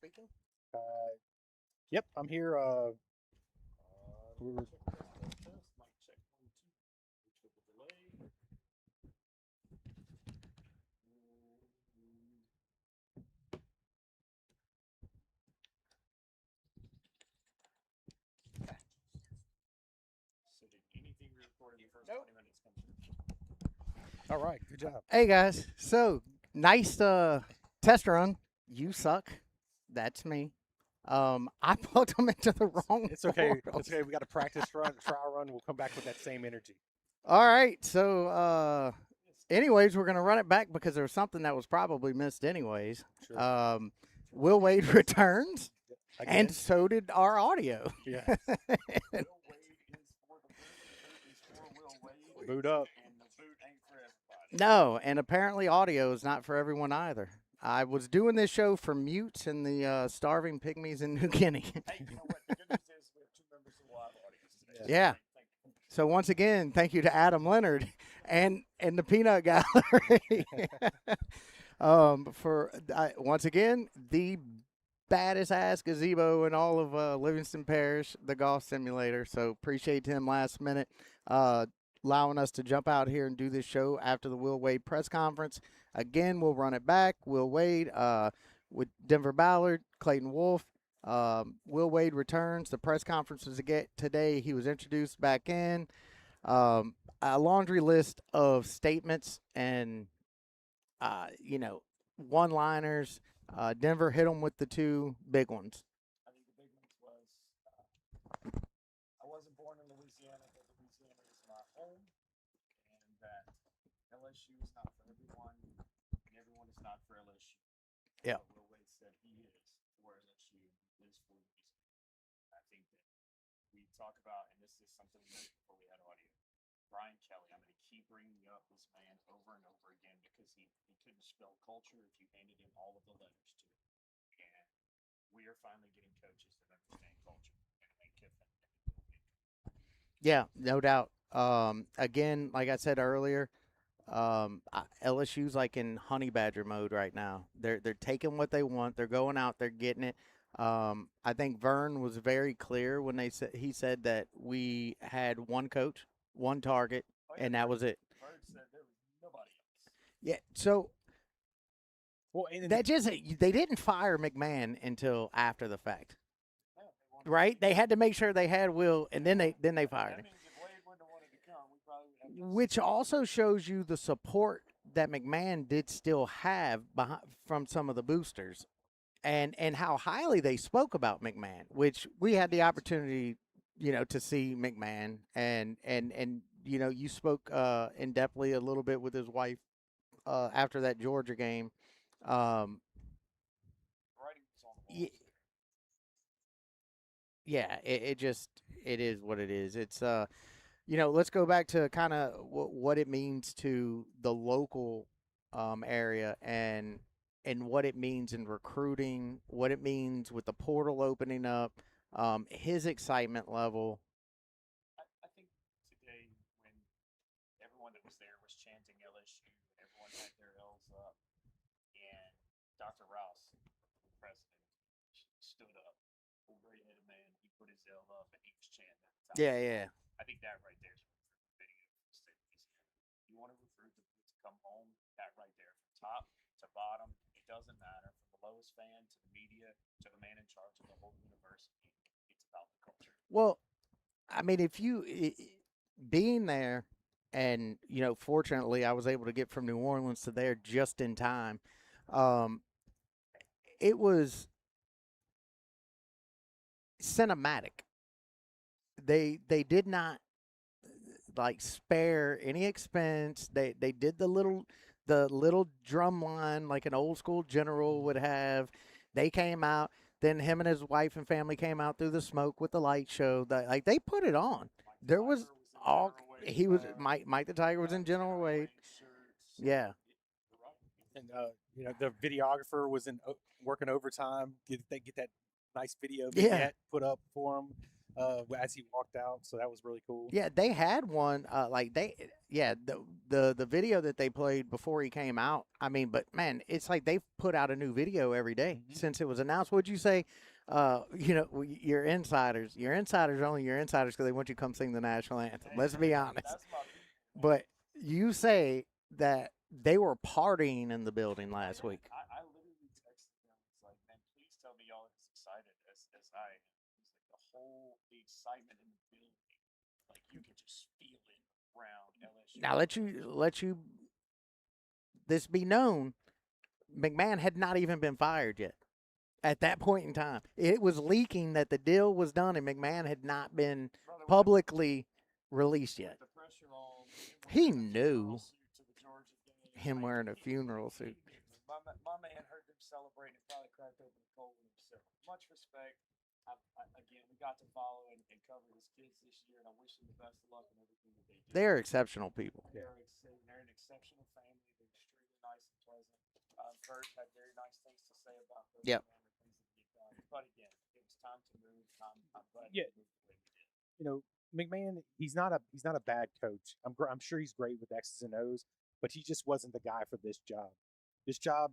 speaking? Yep, I'm here. We're- Nope. all right, good job. Hey guys, so nice test run. You suck. That's me. I plugged them into the wrong. It's okay. portals. It's okay. We got a practice run, trial run. We'll come back with that same energy. All right, so anyways, we're gonna run it back because there was something that was probably missed anyways. Sure. Will Wade returns, Again? and so did our audio. Yeah. Boot up. No, and apparently audio is not for everyone either. I was doing this show for mutes and the starving pygmies in New Guinea. Hey, you know what? The good news is we have two members of the live audience today. Yeah. So once again, thank you to Adam Leonard and the Peanut Gallery for once again the baddest ass gazebo in all of Livingston Parish, the golf simulator. So appreciate him last minute allowing us to jump out here and do this show after the Will Wade press conference. Again, we'll run it back. Will Wade with Denver Ballard, Clayton Wolf. Will Wade returns. The press conference was today. He was introduced back in. A laundry list of statements and, one-liners. Denver hit him with the two big ones. I think the big ones was I wasn't born in Louisiana, but Louisiana is my home, and that LSU is not for everyone, and everyone is not for LSU. Yeah. But Will Wade said he is for LSU, is for Louisiana. I think that we talk about, and this is something we mentioned before we had audio. Brian Kelly, I'm going to keep bringing up this man over and over again because he couldn't spell culture if you handed him all of the letters to it. And we are finally getting coaches that understand culture. And Lane Kiffin and Will Wade. Yeah, no doubt. Again, like I said earlier, LSU's like in honey badger mode right now. They're taking what they want. They're going out. They're getting it. I think Vern was very clear when he said that we had one coach, one target, and that was it. Bird said there was nobody else. Yeah. So Well, and that just they didn't fire McMahon until after the fact, No, they wanted right? They had to make sure they had Will, and then they fired That him. means if Wade wouldn't have wanted to come, we probably would have. Which also shows you the support that McMahon did still have from some of the boosters, and how highly they spoke about McMahon. Which we had the opportunity, to see McMahon, and you spoke in depthly a little bit with his wife after that Georgia game. Writing was on the wall. Yeah, it is what it is. It's let's go back to kind of what it means to the local area and what it means in recruiting, what it means with the portal opening up, his excitement level. I think today when everyone that was there was chanting LSU, everyone had their L's up, and Dr. Rouse, the president, stood up, a gray-headed man. He put his L up and he was chanting at the top. Yeah, yeah. I think that right there is recruiting video for the state of Louisiana. You want to recruit the to come home, that right there, from top to bottom, it doesn't matter. From the lowest fan to the media to the man in charge of the whole university, it's about the culture. Well, I mean, if being there, and fortunately, I was able to get from New Orleans to there just in time. It was cinematic. They did not like spare any expense. They did the little drum line like an old school general would have. They came out. Then him and his wife and family came out through the smoke with the light show. They put it on. There was all he was Mike the Tiger was in General Wade. Yeah. and the videographer was working overtime. They get that nice video vignette put up for him as he walked out. So that was really cool. Yeah, they had one. The the video that they played before he came out. I mean, but man, it's like they've put out a new video every day since it was announced. What'd you say? Your insiders. Your insiders are only your insiders because they want you to come sing the national anthem. Let's be honest. That's my people. But you say that they were partying in the building last week. I literally texted them. It's like, man, please tell me y'all as excited as I am. It's like the excitement in the building. Like you can just feel it around LSU. Now let you this be known, McMahon had not even been fired yet. At that point in time, it was leaking that the deal was done, and McMahon had not been Brother, publicly released yet. the pressure on He him wearing a knew funeral suit to the Georgia game, him like, wearing a he funeral knew. suit. My man heard them celebrating and probably cracked open a cold one himself. Much respect. Again, we got to follow and cover his kids this year, and I wish them the best of luck in everything that they do. They're exceptional people. They're an exceptional family. They're extremely nice and pleasant. Kurt had very nice things to say about those Yep. man, the things that get done. But again, it was time to move. I'm glad Yeah. we moved the way we did. You know, McMahon, he's not a bad coach. I'm sure he's great with X's and O's, but he just wasn't the guy for this job. This job,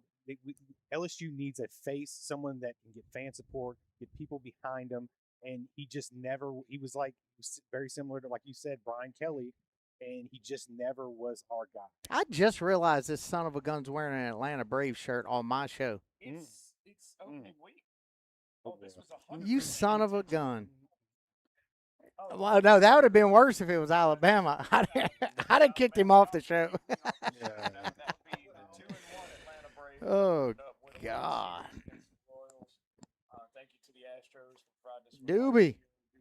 LSU needs a face, someone that can get fan support, get people behind him, and he just never. He was very similar to, like you said, Brian Kelly, and he just never was our guy. I just realized this son of a gun's wearing an Atlanta Braves shirt on my show. It's okay. Wait. Oh, this was 100%. You son of a gun. Oh, Well, no, that would have been worse if it was Alabama. I'd have kicked him off the show. That would be the 2-1 Atlanta Braves. Oh, Up with a God. against the Royals. Thank you to the Astros for providing us with Doobie.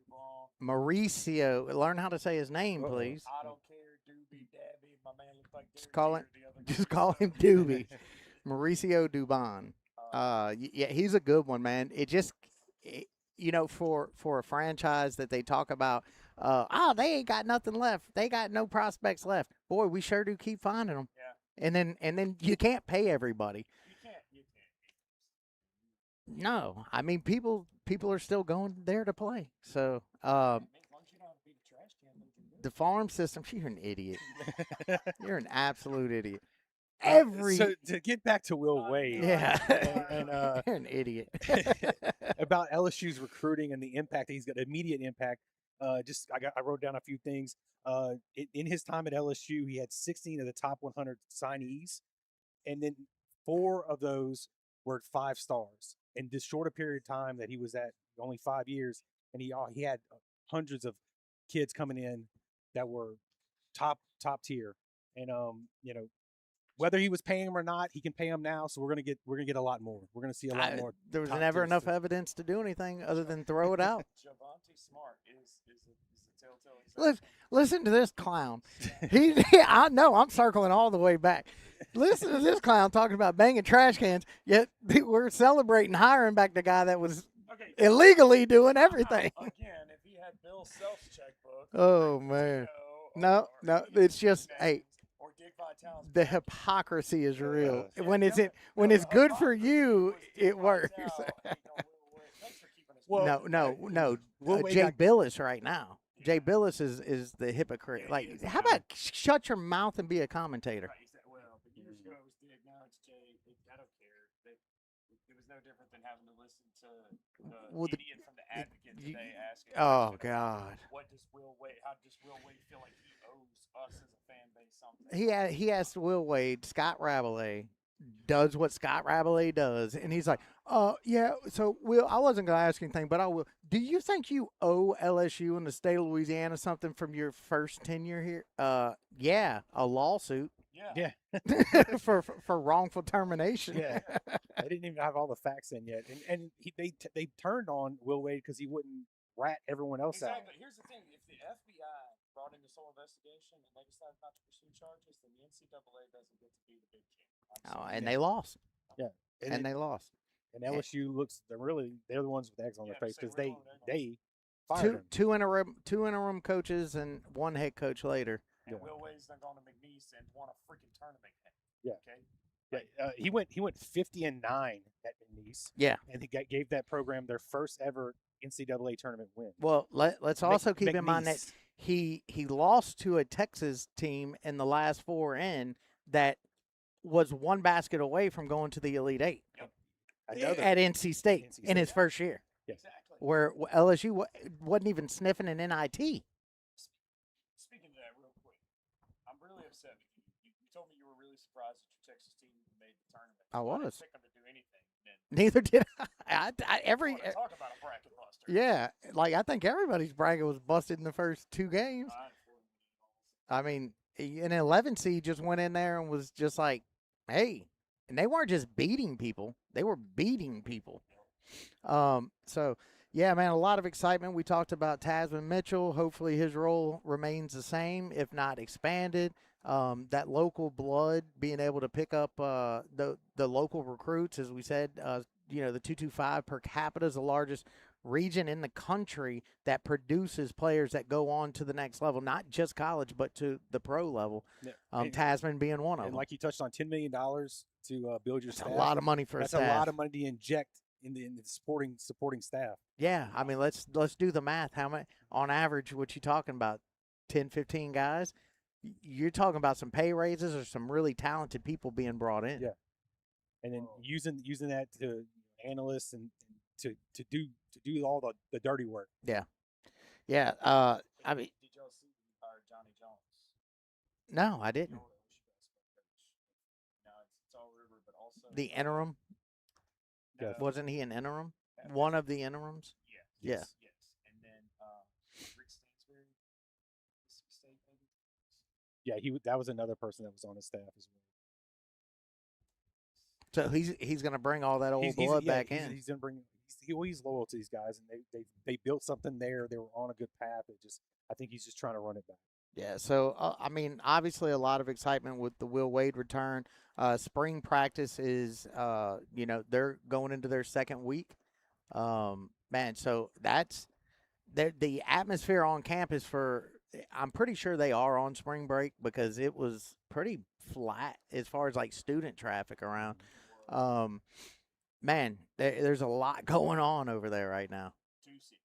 Duvall. Mauricio, learn how to say his name, Uh-oh. please. I don't care, Doobie, Dabby. My man looked like Just call Derek it- Jeter the other Just day. call him Doobie. Mauricio Dubon. Uh, Yeah, he's a good one, man. For a franchise that they talk about, they ain't got nothing left. They got no prospects left. Boy, we sure do keep finding them. Yeah. And then you can't pay everybody. you can't. No, I mean people are still going there to play. So Man, as long as you know how to beat a trash can, they can do it. the farm system, you're an idiot. You're an absolute idiot. So to get back to Will Wade, Yeah. and You're an idiot. about LSU's recruiting and the impact that he's got, immediate impact. I wrote down a few things. In his time at LSU, he had 16 of the top 100 signees, and then 4 of those were 5 stars. In this shorter period of time that he was at, only 5 years, and he had hundreds of kids coming in that were top tier, and whether he was paying them or not, he can pay them now. So we're gonna get a lot more. We're gonna see a lot more. There was top never tier enough stuff. evidence to do anything other than throw it out. Javonte Smart is a telltale example. Listen to this clown. I know I'm circling all the way back. Listen to this clown talking about banging trash cans, yet we're celebrating hiring back the guy that was Okay. illegally doing everything. Again, if he had Bill Self's checkbook. Oh, man. No, it's just, hey, Or Dick Vitale's the bank. hypocrisy is real. Yeah, When it's yeah, it, when it's good for hypocrisy you, was Dick it works. Vitale hating on Will Wade. Thanks for keeping us No. Will Wade Jay got- Billis right now. Jay Billis is the hypocrite. Yeah, Like, he is. how about shut your mouth and be a commentator? Right, but years ago it was Dick, now it's Jay. I don't care. It was no different than having to listen to the Well, idiot from the Advocate you- today asking. Oh, questions about God. What does Will Wade? How does Will Wade feel like he owes us as a fan base something? He asked Will Wade, Scott Rabelais does what Scott Rabelais does, and he's like, yeah. So Will, I wasn't gonna ask anything, but I will. Do you think you owe LSU and the state of Louisiana something from your first tenure here? Yeah, a lawsuit Yeah. Yeah. for wrongful termination. Yeah. They didn't even have all the facts in yet, and they turned on Will Wade because he wouldn't rat everyone else out. Exactly. Here's the thing: if the FBI brought in this whole investigation and they decided not to pursue charges, then the NCAA doesn't get to be the big king. I'm Oh, sorry. and they lost. And They lost. And LSU they're the ones with eggs on Yeah, their face say because we're they the one with egg on fired him. Two interim coaches and one head coach later. And Yeah. Will Wade's done gone to McNeese and won a freaking tournament. Yeah. Okay. Yeah, he went 50-9 at McNeese. Yeah. And he gave that program their first ever NCAA tournament win. Well, let's also keep in mind that McNeese. he lost to a Texas team in the last 4 in that was one basket away from going to the Elite Eight I know that. at NC State NC in his State. first year, Yes. Exactly. where LSU wasn't even sniffing an NIT. Speaking of that, real quick, I'm really upset with you. You told me you were really surprised that your Texas team made the tournament. I didn't was. pick them to do anything. Then Neither did I. talk about a bracket buster. Yeah, like I think everybody's bracket was busted in the first 2 games. I mean, an 11 seed just went in there and was just like, hey, and they weren't just beating people; they were beating people. So yeah, man, a lot of excitement. We talked about Tasman Mitchell. Hopefully, his role remains the same, if not expanded. That local blood, being able to pick up the local recruits, as we said, the 225 per capita is the largest region in the country that produces players that go on to the next level, not just college, but to the pro level. Yeah. Tasman being one of And them. like you touched on, $10 million to build your That's staff. a lot of money for That's a staff. a lot of money to inject in the supporting staff. Yeah, I mean, let's do the math. How many on average? What you talking about? 10, 15 guys? You're talking about some pay raises or some really talented people being brought in. Yeah. And then using that to analysts and to do all the dirty work. Yeah. I mean, Did y'all see Johnny Jones? no, I didn't. No, it's all River, but also The interim, Yeah. wasn't he an interim? One of the interims. Yeah. Yeah. Yes. And then Rick Stansbury, Mississippi State, maybe. Yeah, that was another person that was on his staff as well. So he's going to bring all that old blood back in. He's gonna bring. He's loyal to these guys, and they built something there. They were on a good path. I think he's just trying to run it back. Yeah, so I mean, obviously a lot of excitement with the Will Wade return. Spring practice is, they're going into their second week. Man, so that's the atmosphere on campus I'm pretty sure they are on spring break because it was pretty flat as far as like student traffic around. Man, there's a lot going on over there right now. Tusi.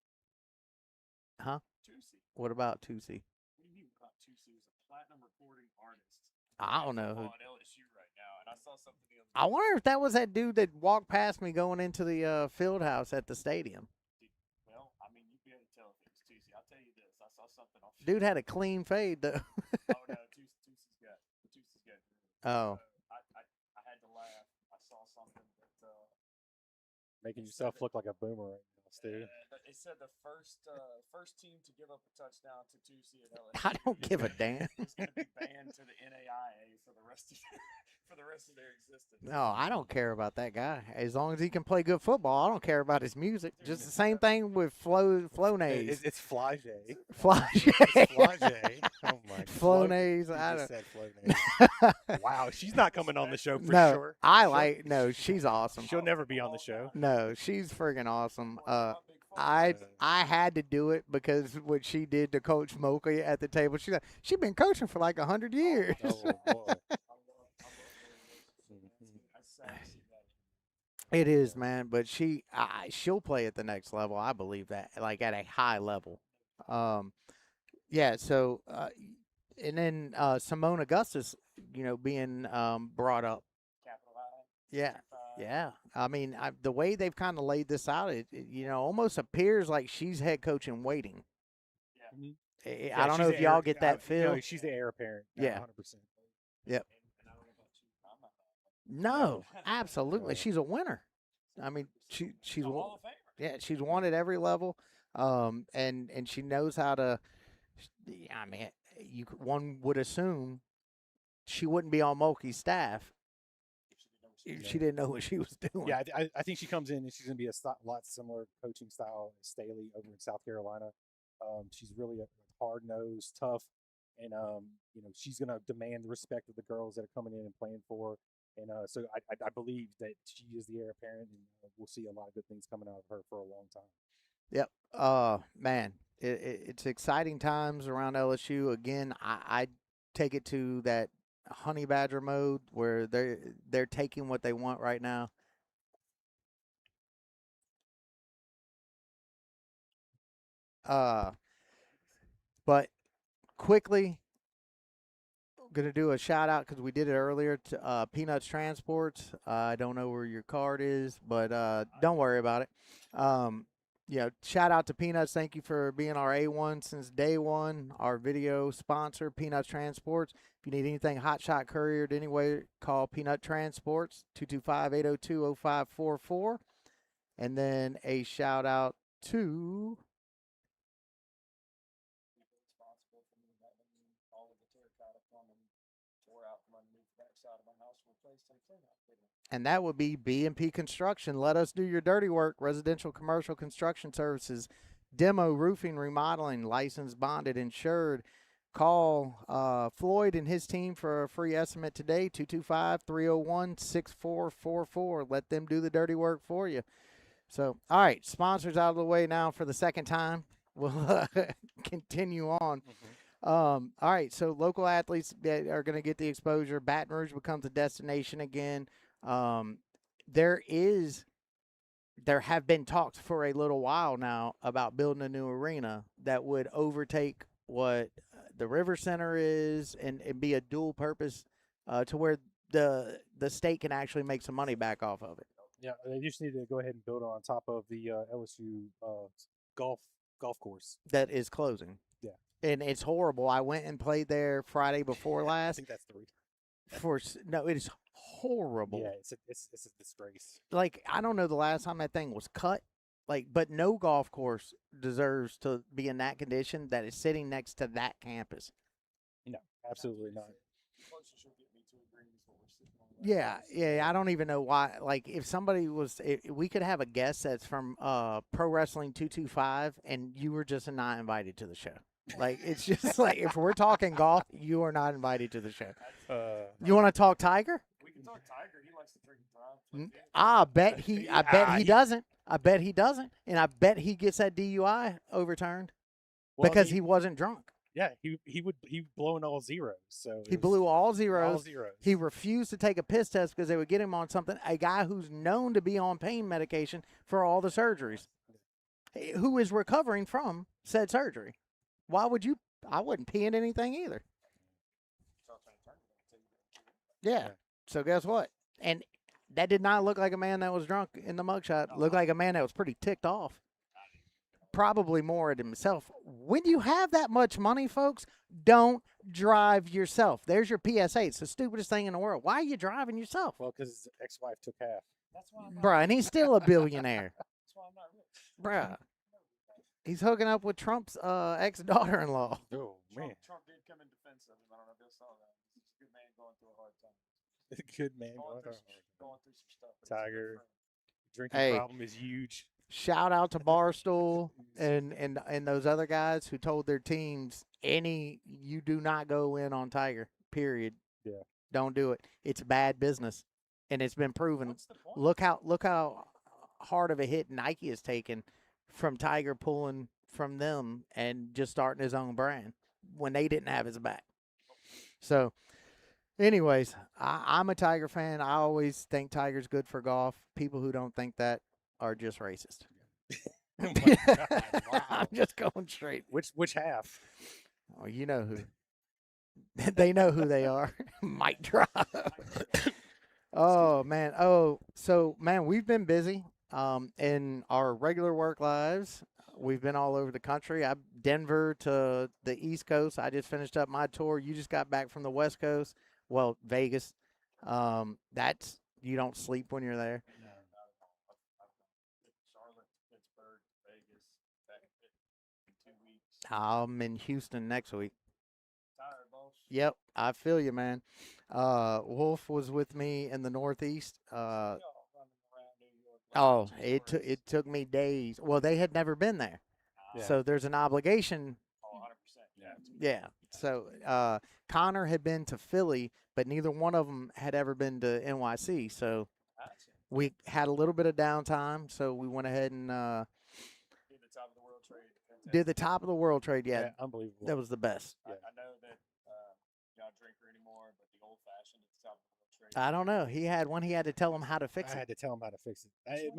Huh? Tusi. What about Tusi? What do you mean about Tusi? He's a platinum recording artist. I don't know. On LSU right now, and I saw something the other I day. wonder if that was that dude that walked past me going into the field house at the stadium. Well, I mean, you'd be able to tell if it was Tusi. I'll tell you this: I saw something on. Dude had a clean fade though. Oh no, Tusi's got. Oh. I had to laugh. I saw something that. Making yourself look like a boomer right now, Stu. It said the first team to give up a touchdown to Tusi at LSU. I don't give a damn. Is going to be banned to the NAIA for the rest of their existence. No, I don't care about that guy. As long as he can play good football, I don't care about his music. Just the same thing with Flonase. It's Fly J. Fly Fly J. Oh my. Flonase. You I just don't. said Flonase. Wow, she's not coming on the show for No, sure. No, she's awesome. She'll never be on the show. No, she's friggin' awesome. I had to do it because what she did to Coach Mocha at the table. She's been coaching for like 100 years. Oh boy. It is, man. But she'll play at the next level. I believe that, like at a high level. Yeah. So, and then Simone Augustus, being brought up. Yeah. Yeah, I mean, the way they've kind of laid this out, it almost appears like she's head coach in waiting. Yeah. I don't know if y'all get that feel. She's the heir apparent. Yeah. 100%. Yep. No, absolutely, she's a winner. I mean, she's won. Yeah, she's won at every level, and she knows how to. I mean, one would assume she wouldn't be on Mulkey's staff. She didn't know what she was doing. Yeah, I think she comes in and she's going to be a lot similar coaching style as Staley over in South Carolina. She's really a hard-nosed, tough, and she's going to demand the respect of the girls that are coming in and playing for her. And so I believe that she is the heir apparent, and we'll see a lot of good things coming out of her for a long time. Yep. Man, it's exciting times around LSU. Again, I take it to that honey badger mode where they're taking what they want right now. But quickly, gonna do a shout out because we did it earlier to Peanuts Transports. I don't know where your card is, but don't worry about it. Shout out to Peanuts. Thank you for being our A1 since day one. Our video sponsor, Peanuts Transports. If you need anything hot shot couriered anyway, call Peanut Transports 225-802-0544. And then a shout out to People responsible for me having all of the terracotta plumbing tore out from underneath the backside of my house replaced and clean out. and that would be B&P Construction. Let us do your dirty work. Residential, commercial construction services, demo, roofing, remodeling, licensed, bonded, insured. Call Floyd and his team for a free estimate today, 225-301-6444. Let them do the dirty work for you. So, all right, sponsors out of the way now for the second time. We'll continue on. All right, so local athletes that are going to get the exposure. Baton Rouge becomes a destination again. There have been talks for a little while now about building a new arena that would overtake what the River Center is and be a dual purpose to where the state can actually make some money back off of it. Yeah, they just need to go ahead and build it on top of the LSU golf course. That is closing. Yeah. And it's horrible. I went and played there Friday before I last. think that's 3. No, it is horrible. Yeah, it's a disgrace. Like, I don't know the last time that thing was cut. Like, but no golf course deserves to be in that condition that is sitting next to that campus. No, absolutely not. Closest you'll get me to a green is what we're sitting on. right Yeah, now. I don't even know why. Like, if somebody was, if we could have a guest that's from Pro Wrestling 225, and you were just not invited to the show. Like, it's just like, if we're talking golf, you are not invited to the show. You want to talk Tiger? We can talk Tiger. He likes to drink and drive. play N- games. I bet he. I bet he he- doesn't. I bet he doesn't, and I bet he gets that DUI overturned Well, because he wasn't drunk. Yeah, he blowing all zeros. So He it was blew all all zeros. zeros. He refused to take a piss test because they would get him on something. A guy who's known to be on pain medication for all the surgeries, who is recovering from said surgery. Why would you? I wouldn't pee in anything either. So I'm trying to turn it until you get it. Yeah. So guess what? And that did not look like a man that was drunk in the mugshot. Looked like a man that was pretty ticked off. Probably more at himself. When you have that much money, folks, don't drive yourself. There's your PSA. It's the stupidest thing in the world. Why are you driving yourself? Well, because his ex-wife took half. That's why I'm not. Bruh, and he's still a billionaire. That's why I'm not rich. Bruh. He's hooking up with Trump's ex-daughter-in-law. Oh Trump did come in defense of him. I don't know if you saw that. He's a good man going through a hard time. Good man. Going through some stuff. but he's a good Tiger. friend. Drinking Hey. problem is huge. Shout out to Barstool and those other guys who told their teams, you do not go in on Tiger, period. Yeah. Don't do it. It's bad business. And it's been proven. What's the point? Look how hard of a hit Nike has taken from Tiger pulling from them and just starting his own brand when they didn't have his back. So, anyways, I'm a Tiger fan. I always think Tiger's good for golf. People who don't think that are just racist. Oh my God, wow. I'm just going straight. Which half? Oh, you know who. They know who they are. Might drop. Oh man. Oh, so man, we've been busy. In our regular work lives, we've been all over the country. Denver to the East Coast. I just finished up my tour. You just got back from the West Coast. Well, Vegas. That's you don't sleep when you're there. No, not at all. I've Charlotte, Pittsburgh, Vegas, back in 2 weeks. I'm in Houston next week. Tired, boss. Yep, I feel you, man. Wolf was with me in the Northeast. Y'all running around New York like Oh, tourists. it took me days. Well, they had never been there, Yeah. so there's an obligation. Oh, 100%. Yeah. Yeah. So Connor had been to Philly, but neither one of them had ever been to NYC. So Gotcha. we had a little bit of downtime. So we went ahead and Did the top of the world trade. did the top of the world trade. Yeah, Unbelievable. that was the best. I know that y'all drink her anymore, but the old fashioned at the top of the world trade. I don't know. He had one. He had to tell him how to fix I it. had to tell him how to fix it.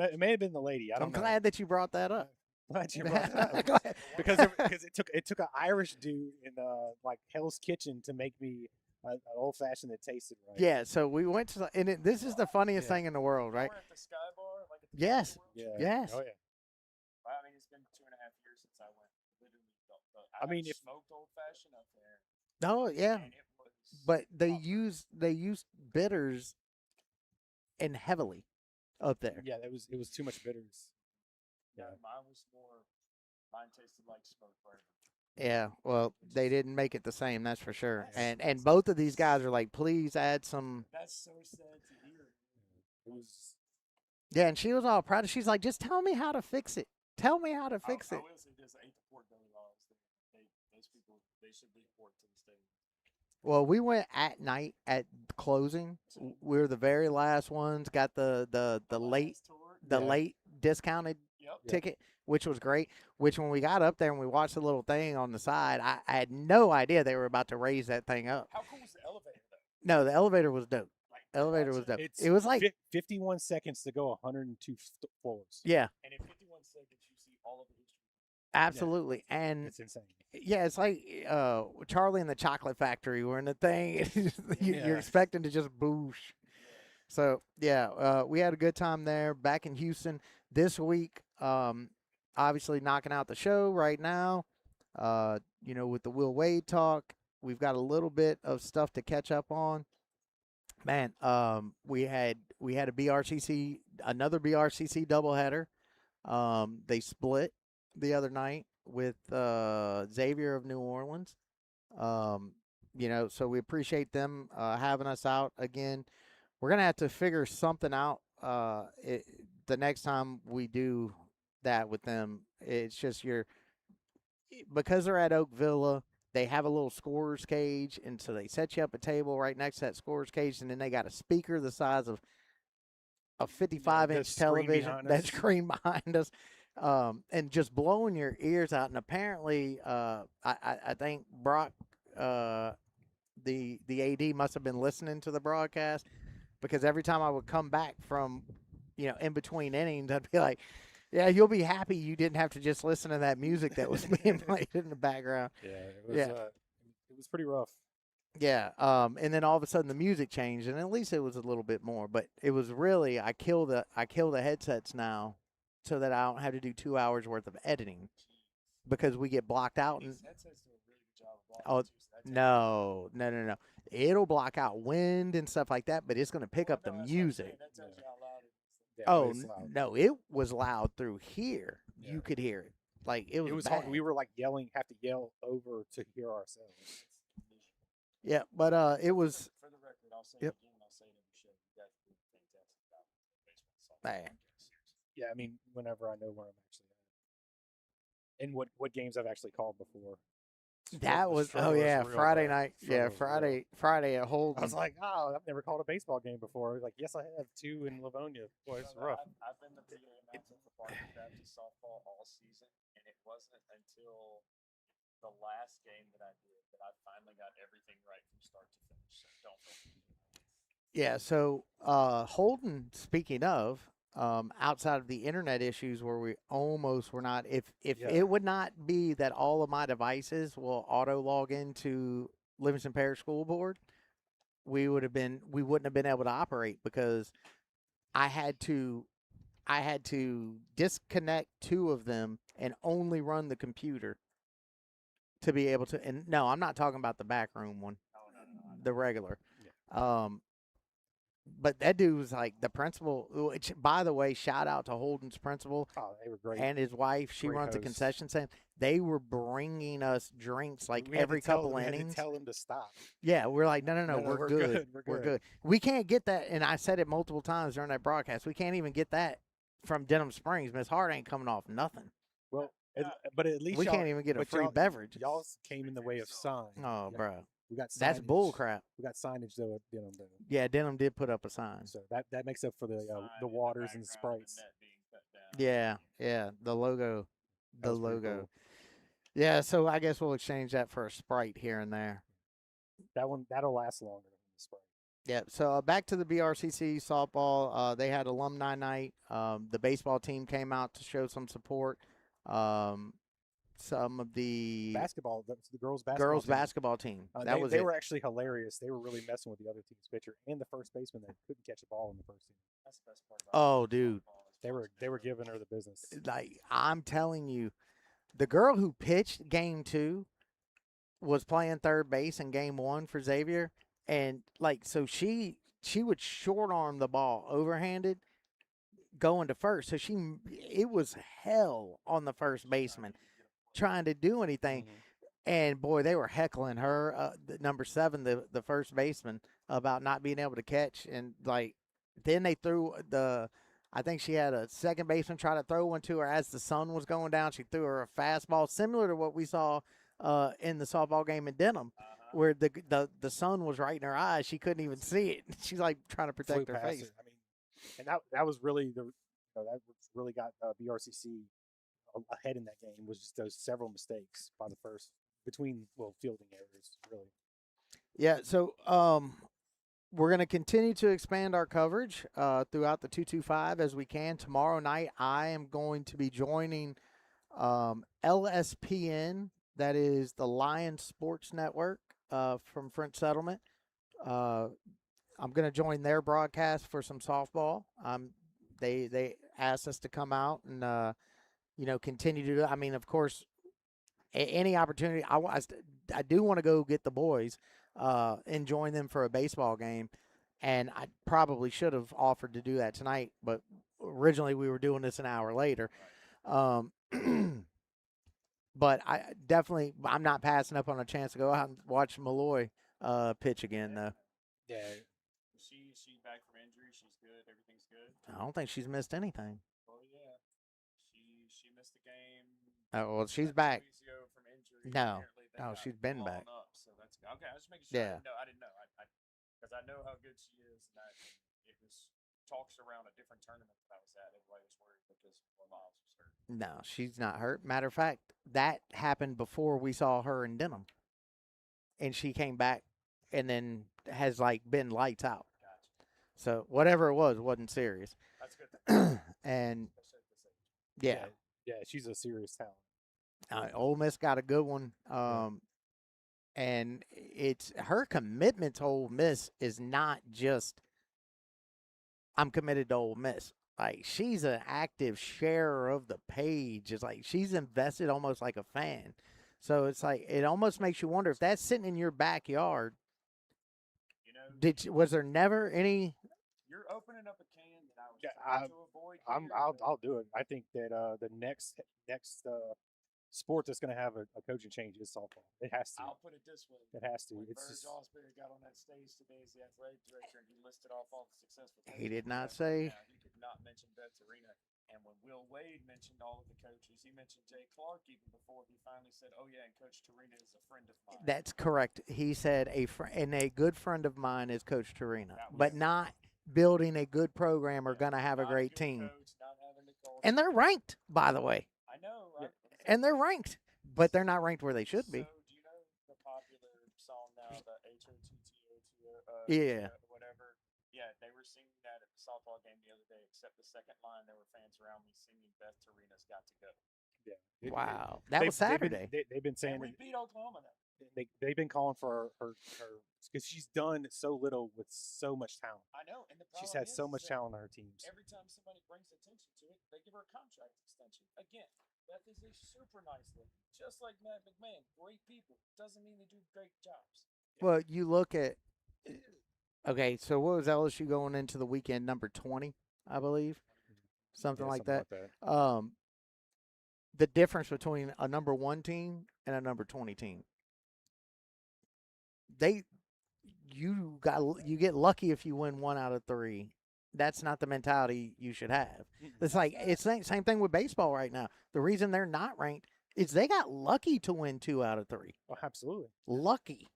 It may have been the lady. I I'm don't know. glad that you brought that up. Glad you brought that up. Go ahead. because it took an Irish dude in like Hell's Kitchen to make me an old fashioned that tasted right. Yeah, so we went to, and this is the funniest Yeah. thing in the world, right? We're at the Sky Bar, like at the Yes. Disney World. Yeah. Yes. Oh yeah. Well, I mean, it's been 2.5 years since I went. Literally, I mean, had if- smoked old fashioned up there, Oh yeah, and it was. but they awesome. use bitters and heavily up there. Yeah, it was too much bitters. Yeah, mine tasted like smoked bourbon. Yeah, well, they didn't make it the same, that's for sure. Yes. And both of these guys are like, please add some. That's so sad to hear. It was Yeah, and she was all proud. She's like, just tell me how to fix it. Tell me how to fix I it. will say this: I ate the pork belly while I was there. Those people, they should be pork to this day. Well, we went at night at closing. We were the very last ones. Got the late Last tour, the Yeah. late discounted Yep. Yeah. ticket, which was great. Which when we got up there and we watched the little thing on the side, I had no idea they were about to raise that thing up. How cool was the elevator though? No, the elevator was dope. Like Elevator that's was dope. it's It was like 51 seconds to go 102 floors. yeah, And in 51 seconds, you see all of the history. absolutely. And It's insane. yeah, it's like Charlie and the Chocolate Factory. We're in the thing. You're Yeah. expecting to just boosh. So yeah, we had a good time there. Back in Houston this week. Obviously knocking out the show right now. With the Will Wade talk, we've got a little bit of stuff to catch up on. Man, we had another BRCC doubleheader. They split the other night with Xavier of New Orleans. So we appreciate them having us out again. We're gonna have to figure something out the next time we do that with them. It's just because they're at Oak Villa, they have a little scorer's cage, and so they set you up a table right next to that scorer's cage, and then they got a speaker the size of a 55-inch screen television, behind that us. screen behind us, and just blowing your ears out. And apparently, I think Brock, the AD, must have been listening to the broadcast, because every time I would come back from, in between innings, I'd be like, yeah, you'll be happy you didn't have to just listen to that music that was being played in the background. Yeah, it was pretty rough. Yeah, and then all of a sudden the music changed, and at least it was a little bit more. But it was really, I kill the headsets now, so that I don't have to do 2 hours worth of editing, because we get blocked out. And These headsets do a really good job of blocking too, so that's no, it'll block out wind and stuff like that, but it's going to pick Well, up the no, that's what I'm saying. music. That tells you how loud it is. Yeah, Oh it's loud. no, it was loud through here. Yeah. You could hear it. Like it was. It was bad. hard. We were like have to yell over to hear ourselves. Yeah, but it was. For the record, I'll say Yep. it again, and I'll say it every show. You guys do a fantastic job with baseball. Man. Yeah, I mean, whenever I know where I'm actually at, and what games I've actually called before. That The was struggle is real, Friday bro. night. Struggle is real. Friday at Holden. I was like, oh, I've never called a baseball game before. I was like, yes, I have 2 in Livonia. Boy, it's So rough. I've been the PA announcer for Barton Baptist softball all season, and it wasn't until the last game that I did that I finally got everything right from start to finish. So don't feel Yeah, so Holden, speaking of, outside of the internet issues where we almost were not, if Yeah. it would not be that all of my devices will auto log into Livingston Parish School Board, we wouldn't have been able to operate, because I had to disconnect 2 of them and only run the computer to be able to. And no, I'm not talking about the back room one, the regular. But that dude was like the principal, which, by the way, shout out to Holden's principal Oh, they were great. and his wife. She Great runs a host. concession stand. They were bringing us drinks like We had to every tell- couple we had to innings. tell them to stop. Yeah, we're like, no, No, we're good. We're good. We can't get that. And I said it multiple times during that broadcast. We can't even get that from Denham Springs. Miss Hart ain't coming off nothing. Well, but at least We y'all, can't even get a but free y'all- beverage. Y'all came in the way of sign. Oh, Yeah. bro. We got That's signage. bull crap. We got signage though at Denham. Yeah, Denham did put up a sign. So that makes up for the waters and sprites. Yeah, the logo. That The was pretty logo. cool. Yeah, so I guess we'll exchange that for a Sprite here and there. That'll last longer than the sprite. Yeah, so back to the BRCC softball. They had alumni night. The baseball team came out to show some support. some of the Basketball, the girls basketball. girls team. basketball team. That was they it. were actually hilarious. They were really messing with the other team's pitcher and the first baseman that couldn't catch a ball in the first inning. That's the best part about Oh, dude. They were giving her the business. Like, I'm telling you, the girl who pitched game 2 was playing third base in game 1 for Xavier, and like, so she would short arm the ball overhanded going to first. So it was hell on the first baseman trying to do anything. Mhm. And boy, they were heckling her, number 7, the first baseman, about not being able to catch. And like, then they threw I think she had a second baseman try to throw one to her as the sun was going down. She threw her a fastball similar to what we saw in the softball game in Denham, where the sun was right in her eyes. She couldn't even see it. She's like trying to protect Flew her past face. it. I mean, and that was really that really got BRCC ahead in that game, was just those several mistakes by the first fielding errors, really. Yeah, so we're going to continue to expand our coverage throughout the 225 as we can. Tomorrow night, I am going to be joining LSPN, that is the Lion Sports Network from French Settlement. I'm going to join their broadcast for some softball. They asked us to come out and continue to do. I mean, of course, any opportunity. I do want to go get the boys and join them for a baseball game, and I probably should have offered to do that tonight, but originally we were doing this an hour later. But I'm not passing up on a chance to go out and watch Malloy pitch again, though. Yeah. She's back from injury. She's good. Everything's good. I don't think she's missed anything. Oh yeah, she missed the game. Oh, well, she's 2 back. weeks ago from injury. No. Apparently they No, got she's been blown back. Up, so that's good. Okay. I was just making sure. Yeah. I didn't know. Because I know how good she is, and it was talks around a different tournament that I was at. Everybody was worried because Miles was hurt. No, she's not hurt. Matter of fact, that happened before we saw her in Denham. And she came back and then has been lights out. Gotcha. So whatever it wasn't serious. That's good. And Yeah, she's a serious talent. Ole Miss got a good one. And it's her commitment to Ole Miss is not just I'm committed to Ole Miss. Like, she's an active sharer of the page. It's like she's invested almost like a fan. So it's like it almost makes you wonder if that's sitting in your backyard. Was there never any? You're opening up a can that I was Yeah, trying to avoid. I'll do it. I think that the next sport that's going to have a coaching change is softball. It has to. I'll put it this way. It has to. When It's Burge just Osbury got on that stage today as the athletic director and he listed off all the successful coaches. He did not Yeah, say. he did not mention Beth Arena. And when Will Wade mentioned all of the coaches, he mentioned Jay Clark even before he finally said, "Oh yeah, and Coach Tarina is a friend of mine." That's correct. He said and a good friend of mine is Coach Tarina, but not building a good program or going to have a great team. Coach, not having the culture. And they're ranked, by the way. I know, right? And they're ranked, but they're not ranked where they should be. So, do you know the popular song now, the HOTTO, Yeah. whatever? Yeah, they were singing that at the softball game the other day, except the second line, there were fans around me singing Beth Tarina's Got to Go. yeah. Wow. That was Saturday. They've been saying And we beat Oklahoma, though. they've been calling for her because she's done so little with so much talent. I know, and the She's problem had so is much that talent on her teams. every time somebody brings attention to it, they give her a contract extension. Again, Beth is a super nice lady, just like Matt McMahon. Great people. Doesn't mean they do great jobs. Well, you look at. Okay, so what was LSU going into the weekend? Number 20, I believe, something like that. The difference between a number 1 team and a number 20 team. You get lucky if you win 1 out of 3. That's not the mentality you should have. It's the same thing with baseball right now. The reason they're not ranked is they got lucky to win 2 out of 3. Oh, absolutely. Lucky.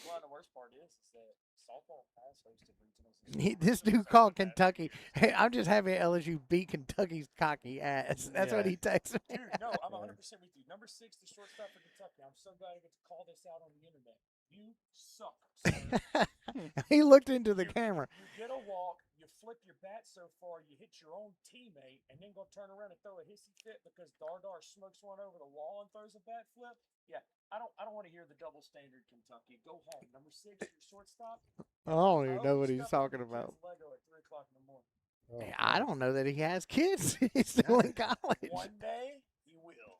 Well, and the worst part is that softball has hosted regionals. This dude called Kentucky. Hey, I'm just happy LSU beat Kentucky's cocky ass. That's what he texted me. Dude, no, I'm 100% with you. Number 6, the shortstop for Kentucky. I'm so glad I get to call this out on the internet. You suck, sir. He looked into the camera. You get a walk, you flip your bat so far you hit your own teammate, and then gonna turn around and throw a hissy fit because Dardar smokes one over the wall and throws a bat flip? Yeah, I don't want to hear the double standard, Kentucky. Go home. Number 6, your shortstop. I don't I even hope know you what he's step on talking your about. kid's Lego at 3 o'clock in the morning. Oh, I don't know that he has kids. He's still in college. One day he will.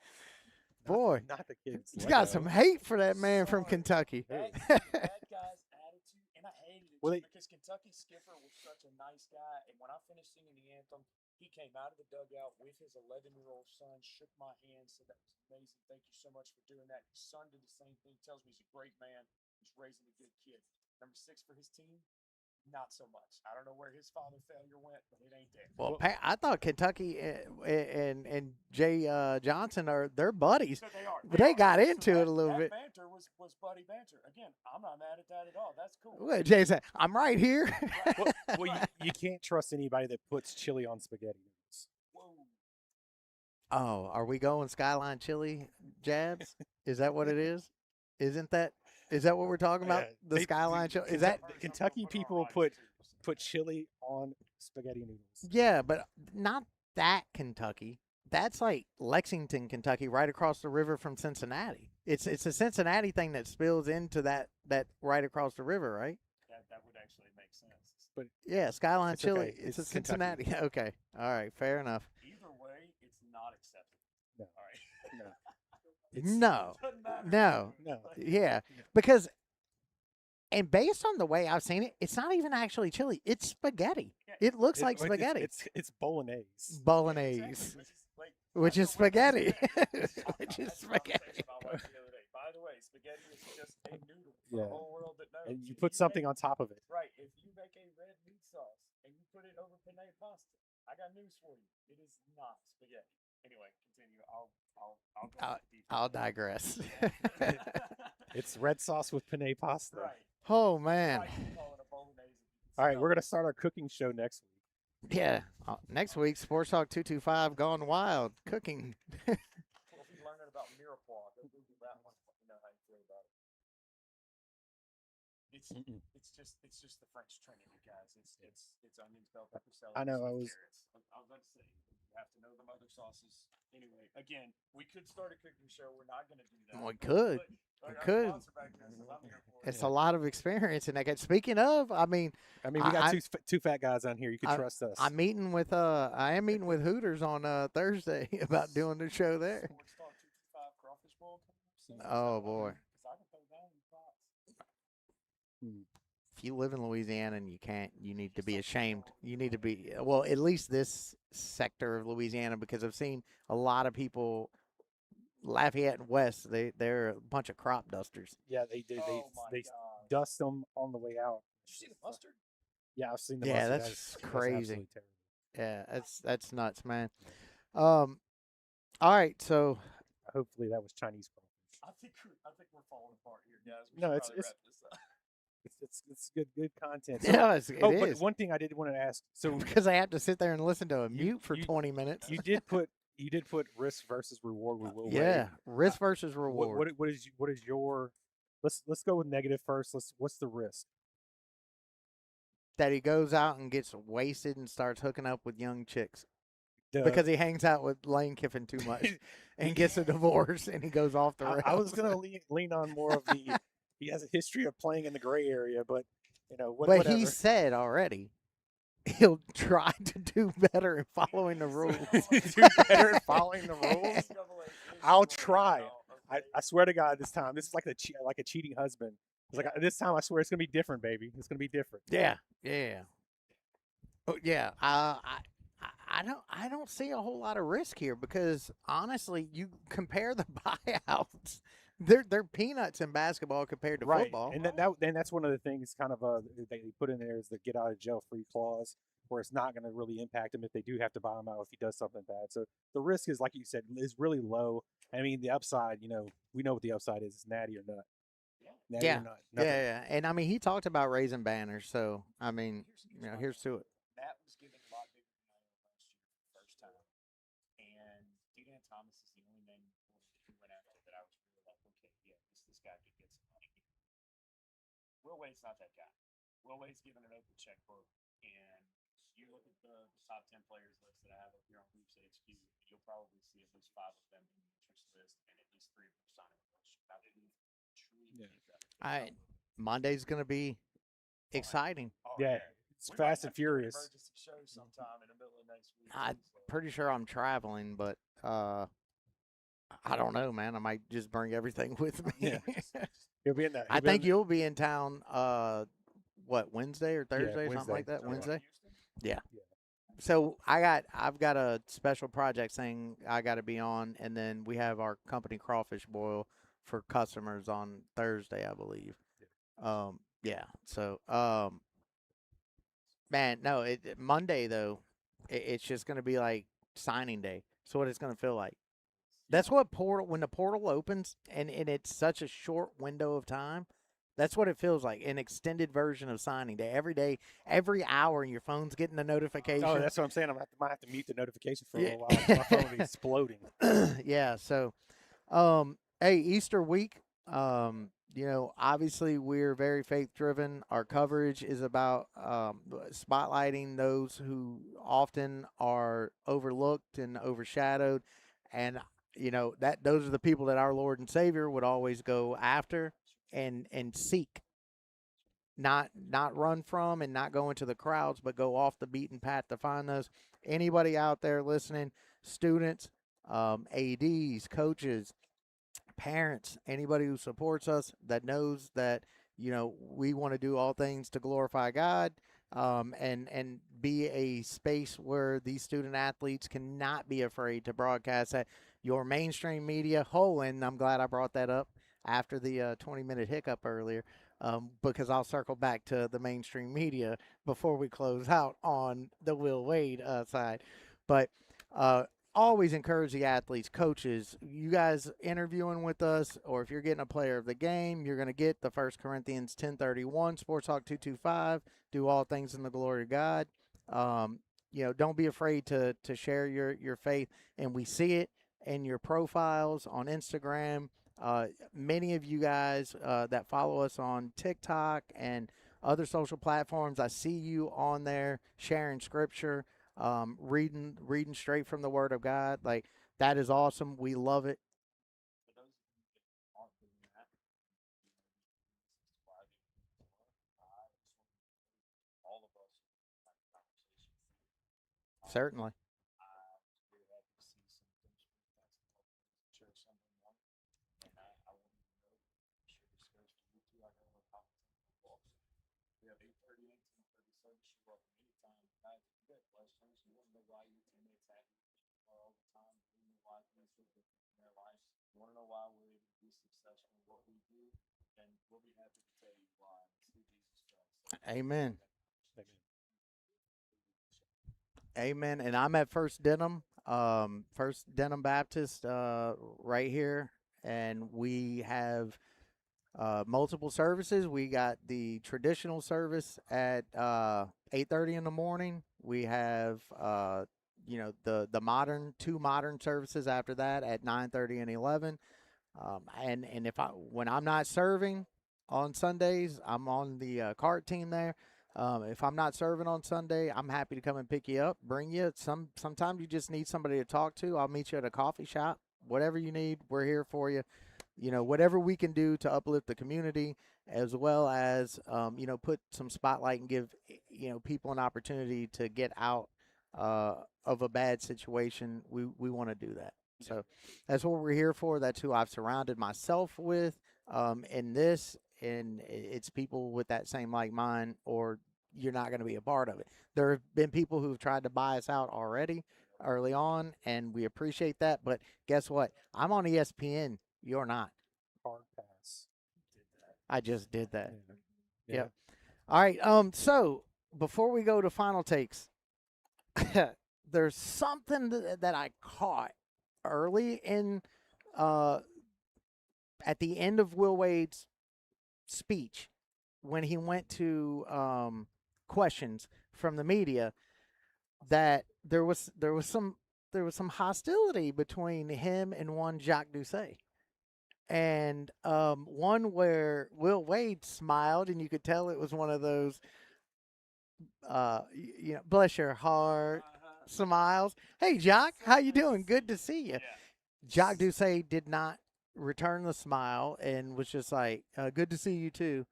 Boy, not the kids. he's got some hate for that man from Sorry. Kentucky. That guy's attitude, and I hated it Well, too, because Kentucky skipper was such a nice guy. And when I finished singing the anthem, he came out of the dugout with his 11-year-old son, shook my hand, said that was amazing. Thank you so much for doing that. His son did the same thing. Tells me he's a great man. He's raising a good kid. Number 6 for his team, not so much. I don't know where his father failure went, but it ain't there. Well, I thought Kentucky and Jay Johnson they're buddies. So they are. But they got So into it a little that bit. banter was buddy banter. Again, I'm not mad at that at all. That's cool. What, Jay said, I'm right here. Well, you can't trust anybody that puts chili on spaghetti noodles. Whoa. Oh, are we going Skyline Chili jabs? Is that what it is? Is that what we're talking about? Yeah, The Skyline Chili? Is that? Kentucky people put chili on spaghetti noodles? Yeah, but not that Kentucky. That's like Lexington, Kentucky, right across the river from Cincinnati. It's a Cincinnati thing that spills into that right across the river, right? That would actually make sense. But Yeah, Skyline It's Chili. okay. It's a It's Kentucky. Cincinnati. Okay. All right. Fair enough. Either way, it's not acceptable. No. All right. no, No. Doesn't matter. No. no. Yeah. Because, and based on the way I've seen it, it's not even actually chili. It's spaghetti. It looks like spaghetti. It's bolognese. Bolognese. Exactly. Which is that's the way- spaghetti. Which is That's what I was spaghetti. saying about my wife the other day. By the way, spaghetti is just a noodle for Yeah. the whole world that knows. And you If put something make- on top of it. Right. If you make a red meat sauce and you put it over penne pasta, I got news for you. It is not spaghetti. Anyway, continue. I'll go deeper. I'll digress. It's red sauce with penne pasta. Right. Oh, man. Right, you call it a bolognese. All right, we're gonna start our cooking show next week. Yeah. Next week, Sports Talk 225 Gone Wild cooking. Well, if you're learning about mirepoix, go Google that one. Let me know how you feel about it. It's just the French Trinity, guys. It's onions, bell pepper, celery. I know, some I was- carrots. I was about to say you have to know them other sauces. Anyway, again, we could start a cooking show. We're not going to do that. We could. But our could. sponsor back there says I'm here for it. It's a lot of experience in that. Speaking of, I mean, I mean, we got I- two fat guys on here. You can trust us. I am meeting with Hooters on Thursday about doing the show there. Sports Talk 225 crawfish bowl coming up soon. Oh, boy. 'Cause I can throw down in pots. If you live in Louisiana and you can't, you need to be ashamed. You need to be, well, at least this sector of Louisiana, because I've seen a lot of people, Lafayette and West, they're a bunch of crop dusters. Yeah, they do. Oh my They God. dust them on the way out. Did you see the mustard? Yeah, I've seen the Yeah, mustard. that's That's crazy. absolutely terrible. Yeah, that's nuts, man. All right, so Hopefully that was Chinese crawfish. I think we're falling apart here, guys. We No, should it's- probably wrap this up. It's good content. So- yeah, it but is. one thing I did want to ask. So Because I have to sit there and listen to a mute for you- 20 minutes. you did put risk versus reward with Will Wade. Yeah, risk versus reward. What is your let's go with negative first. What's the risk? That he goes out and gets wasted and starts hooking up with young chicks Duh. because he hangs out with Lane Kiffin too much and gets a divorce and he goes off the rails. I was gonna lean on more of the he has a history of playing in the gray area, but but whatever. he said already he'll try to do better in following the rules. do better at following the rules. I'll try. I swear to God, this time this is like a cheating husband. It's like this time I swear it's gonna be different, baby. It's gonna be different. Yeah. Oh, yeah. I don't see a whole lot of risk here because honestly, you compare the buyouts. They're peanuts in basketball compared to Right, football. and that's one of the things kind of they put in there is the get out of jail free clause, where it's not going to really impact him if they do have to buy him out if he does something bad. So the risk is, like you said, is really low. I mean, the upside, we know what the upside is. It's natty or nut. Natty Yeah. or nut. Nothing. Yeah, and I mean he talked about raising banners, so I mean, here's to it. That was given a lot bigger than I know last year for the first time. And Dedan Thomas is the only name who went after that I was really like, okay, yeah, this guy could get some money. Will Wade's not that guy. Will Wade's given an open checkbook, and you look at the top 10 players list that I have up here on Hoops HQ, you'll probably see at least 5 of them in the interest list, and at least 3 of them signing with us. I didn't truly Yeah. think that. Monday's gonna be exciting. Oh, Yeah, it's We might Fast and have to do an Furious. Emergency show sometime in the middle of next week. I'm so. pretty sure I'm traveling, but I don't know, man. I might just bring everything with me. Yeah. He'll be in that. I think you'll be in town. What, Wednesday or Thursday or something like Wednesday. that? So, Wednesday. Houston? So I've got a special project thing I got to be on, and then we have our company crawfish boil for customers on Thursday, I believe. Yeah. So man, no, Monday though, it's just gonna be like signing day. So what it's gonna feel like. That's what when the portal opens, and it's such a short window of time. That's what it feels like, an extended version of signing day. Every day, every hour, your phone's getting a notification. Oh, that's what I'm saying. might have to mute the notification for a Yeah. little while. My phone will be exploding. Yeah. So, hey, Easter week. Obviously we're very faith driven. Our coverage is about spotlighting those who often are overlooked and overshadowed, and that those are the people that our Lord and Savior would always go after and seek, not run from and not go into the crowds, but go off the beaten path to find those. Anybody out there listening, students, ADs, coaches, parents, anybody who supports us, that knows that we want to do all things to glorify God, and be a space where these student athletes cannot be afraid to broadcast that. Your mainstream media, and I'm glad I brought that up after the 20-minute hiccup earlier, because I'll circle back to the mainstream media before we close out on the Will Wade side. But always encourage the athletes, coaches, you guys interviewing with us, or if you're getting a player of the game, you're going to get the 1 Corinthians 10:31, Sports Talk 225, do all things in the glory of God. Don't be afraid to share your faith, and we see it in your profiles on Instagram. Many of you guys that follow us on TikTok and other social platforms, I see you on there sharing scripture, reading straight from the Word of God. Like, that is awesome. We love it. For those of you that aren't doing that, all of us have a conversation. Certainly. We're happy to see some things from the church Sunday morning, and I want you to know, share this goes to you too. I got a couple of walks. We have 8:30 and 10:30 service. You're welcome anytime. Guys, if you got questions, you want to know why your teammates have you all the time, you want to know why things are different in their lives, you want to know why we're able to be successful in what we do, then we'll be happy to tell you why. It's through Jesus Christ. So, Amen. Amen. And I'm at First Denham Baptist right here, and we have multiple services. We got the traditional service at 8:30 in the morning. We have the modern, 2 modern services after that at 9:30 and 11. And when I'm not serving on Sundays, I'm on the cart team there. If I'm not serving on Sunday, I'm happy to come and pick you up, bring you. Sometimes you just need somebody to talk to. I'll meet you at a coffee shop. Whatever you need, we're here for you. Whatever we can do to uplift the community, as well as, put some spotlight and give, people an opportunity to get out of a bad situation. We want to do that. So that's what we're here for. That's who I've surrounded myself with in this. And it's people with that same like mind, or you're not going to be a part of it. There have been people who've tried to buy us out already early on, and we appreciate that. But guess what? I'm on ESPN. You're not. Hard pass. I just did that. Yeah. Yep. All right. So before we go to final takes, there's something that I caught early in at the end of Will Wade's speech when he went to questions from the media, that there was some hostility between him and one Jacques Doucet. And one where Will Wade smiled, and you could tell it was one of those, bless your heart, smiles. Hey, Jock, how you doing? Good to see you. Yeah. Jock Doucet did not return the smile and was just like, good to see you too.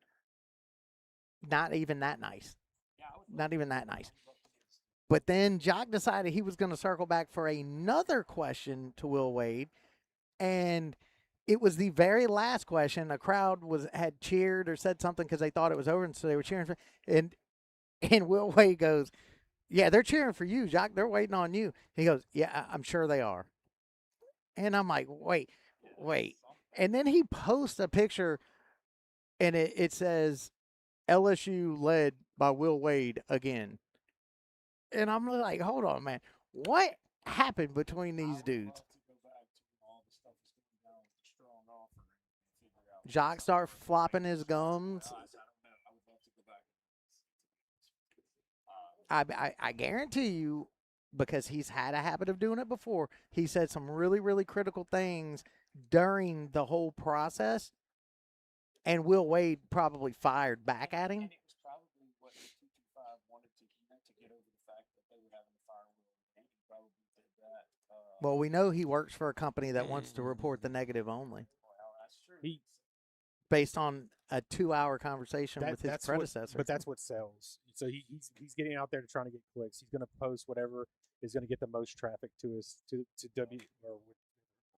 Not even that nice. Yeah, I would Not even that I nice. would love to get But then Jock decided he was going to circle back for another question to Will Wade. And it was the very last question. A crowd had cheered or said something because they thought it was over, and so they were cheering for. And Will Wade goes, "Yeah, they're cheering for you, Jock. They're waiting on you." He goes, "Yeah, I'm sure they are." And I'm like, wait. And then he posts a picture, and it says LSU led by Will Wade again. And I'm like, hold on, man. What happened between these dudes? Jock start flopping his gums. I guarantee you, because he's had a habit of doing it before, he said some really, really critical things during the whole process, and Will Wade probably fired back at him. And it was probably what the 225 wanted to. He meant to get over the fact that they were having to fire Will. And he probably did that. Well, we know he works for a company that wants to report the negative only, Well, that's true. based on a 2-hour conversation with his predecessor. But that's what sells. So he's getting out there to trying to get clicks. He's going to post whatever is going to get the most traffic to his to W or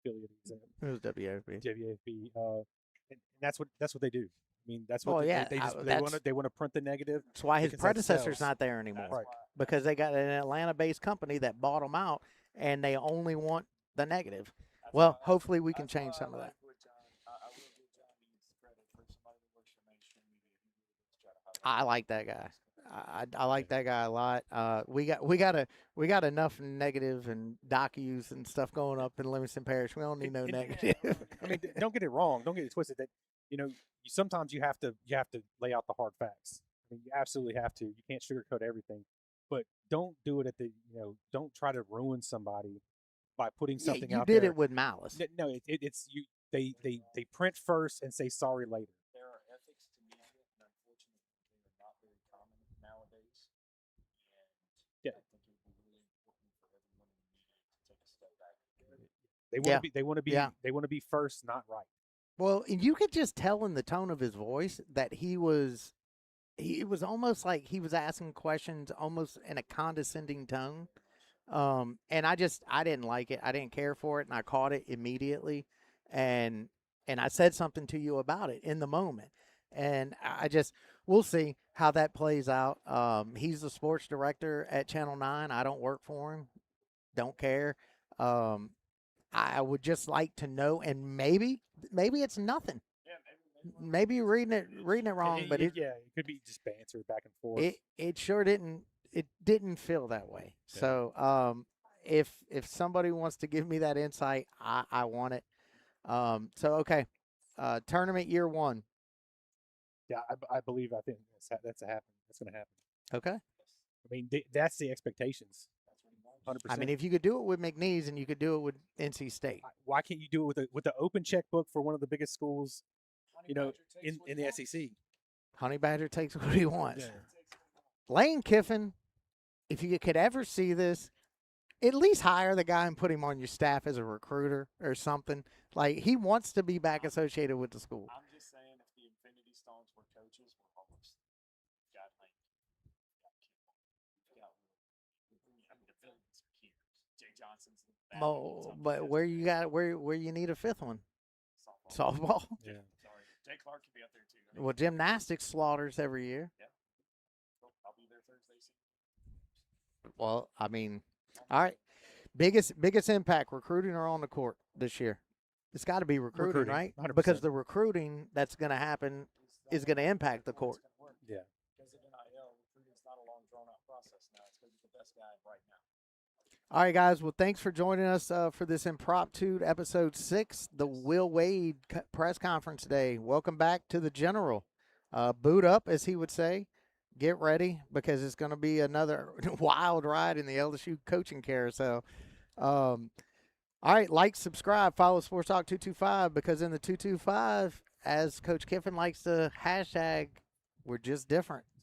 affiliate he's in. It was WFB. WAFB. And that's what they do. I mean, that's what Well, they, yeah, they just that's- they want to print the negative. That's why his because that predecessor's sells. not there anymore. That's Right. why- Because they got an Atlanta-based company that bought them out, and they only want the negative. that's Well, why- hopefully we can that's change why some I of like that. what John, I will give John Eads credit for somebody that works for mainstream media. He really does try to highlight I like that guy. I like that guy a lot. We got enough negative and docus and stuff going up in Livingston Parish. We don't need no And- negative. I mean, don't get it wrong. Don't get it twisted. That sometimes you have to lay out the hard facts. I mean, you absolutely have to. You can't sugarcoat everything, but don't do it at the don't try to ruin somebody by putting Yeah, something you out did there. it with malice. No, it's you. They print first and say sorry later. there are ethics to media, and unfortunately, they are not very common nowadays. And Yeah. I think it would be really important for everyone in the media to take a step back. They want Yeah. to be. They want to be. Yeah. They want to be first, not right. Well, and you could just tell in the tone of his voice that he was almost like he was asking questions almost in a condescending tone. And I didn't like it. I didn't care for it, and I caught it immediately, and I said something to you about it in the moment. And we'll see how that plays out. He's the sports director at Channel 9. I don't work for him. Don't care. I would just like to know, and maybe it's nothing. Yeah, maybe Maybe you're reading it wrong, but it could be just banter back and forth. it sure didn't feel that way. Yeah. So if somebody wants to give me that insight, I want it. So okay, tournament year 1. Yeah, I believe. I think that's going to happen. Okay. I mean, that's the expectations. that's what he wants. 100%. I mean, if you could do it with McNeese and you could do it with NC State, Why can't you do it with the open checkbook for one of the biggest schools Honey know, Badger takes what in he the wants. SEC? Honey Badger takes what he wants. Yeah. Takes what he wants. Lane Kiffin, if you could ever see this, at least hire the guy and put him on your staff as a recruiter or something. Like, he wants to be back associated with the school. I'm just saying, if the Infinity Stones were coaches, we're homeless. You've got Lane, you've got Kimball, you've got I mean, the villains are here. Jay Johnson's the bad Mo- ones on but defense. where you need a fifth one? Softball. Softball. Yeah. Sorry, Jay Clark could be up there too. I mean, Well, gymnastics slaughters every year. I'll be there Thursday. Well, I mean, all right. Biggest impact, recruiting or on the court this year? It's got to be recruiting, Recruiting, right? 100%. Because the recruiting that's going to happen is going to impact the court. Yeah. Because of NIL, recruiting's not a long, drawn-out process now. It's going to be the best guy right now. All right, guys. Well, thanks for joining us for this impromptu episode 6, the Will Wade press conference day. Welcome back to the General. Boot up, as he would say. Get ready, because it's going to be another wild ride in the LSU coaching carousel. All right, like, subscribe, follow Sports Talk 225, because in the 225, as Coach Kiffin likes to hashtag, we're just different.